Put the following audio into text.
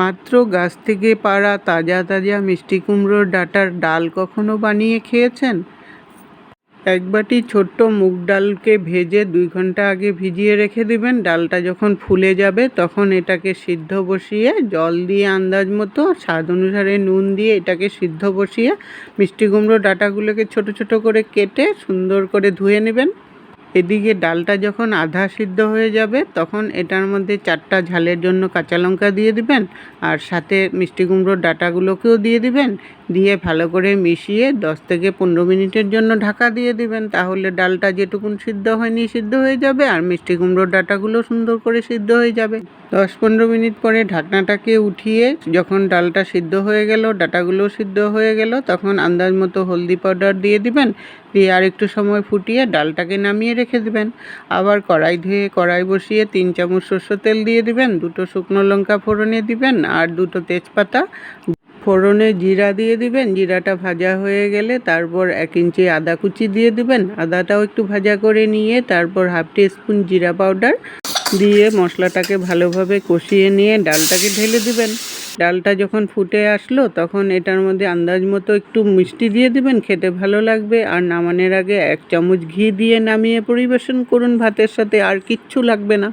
মাত্র গাছ থেকে পাড়া তাজা তাজা মিষ্টি কুমড়োর ডাঁটার ডাল কখনো বানিয়ে খেয়েছেন? এক বাটি ছোট্ট মুগ ডালকে ভেজে 2 ঘন্টা আগে ভিজিয়ে রেখে দিবেন। ডালটা যখন ফুলে যাবে তখন এটাকে সিদ্ধ বসিয়ে জল দিয়ে আন্দাজ মতো স্বাদ অনুসারে নুন দিয়ে এটাকে সিদ্ধ বসিয়ে মিষ্টি কুমড়োর ডাঁটাগুলোকে ছোট ছোট করে কেটে সুন্দর করে ধুয়ে নেবেন। এদিকে ডালটা যখন আধা সিদ্ধ হয়ে যাবে তখন এটার মধ্যে 4টা ঝালের জন্য কাঁচা লঙ্কা দিয়ে দিবেন, আর সাথে মিষ্টি কুমড়োর ডাঁটাগুলোকেও দিয়ে দিবেন। দিয়ে ভালো করে মিশিয়ে 10 থেকে 15 মিনিটের জন্য ঢাকা দিয়ে দিবেন। তাহলে ডালটা যেটুকুন সিদ্ধ হয়নি সিদ্ধ হয়ে যাবে, আর মিষ্টি কুমড়োর ডাঁটাগুলো সুন্দর করে সিদ্ধ হয়ে যাবে। 10-15 মিনিট পরে ঢাকনাটাকে উঠিয়ে যখন ডালটা সিদ্ধ হয়ে গেল, ডাঁটাগুলো সিদ্ধ হয়ে গেল, তখন আন্দাজ মতো হলদি পাউডার দিয়ে দিবেন। দিয়ে আর একটু সময় ফুটিয়ে ডালটাকে নামিয়ে রেখে দিবেন। আবার কড়াই ধুয়ে কড়াই বসিয়ে 3 চামচ সরষের তেল দিয়ে দিবেন, 2টো শুকনো লঙ্কা ফোড়নে দিবেন আর 2টো তেজপাতা। ফোড়নে জিরা দিয়ে দিবেন। জিরাটা ভাজা হয়ে গেলে তারপর 1 ইঞ্চি আদা কুচি দিয়ে দিবেন। আদাটাও একটু ভাজা করে নিয়ে তারপর 1/2 টিস্পুন জিরা পাউডার দিয়ে মশলাটাকে ভালোভাবে কষিয়ে নিয়ে ডালটাকে ঢেলে দিবেন। ডালটা যখন ফুটে আসলো তখন এটার মধ্যে আন্দাজ মতো একটু মিষ্টি দিয়ে দিবেন, খেতে ভালো লাগবে। আর নামানোর আগে 1 চামচ ঘি দিয়ে নামিয়ে পরিবেশন করুন ভাতের সাথে, আর কিচ্ছু লাগবে না।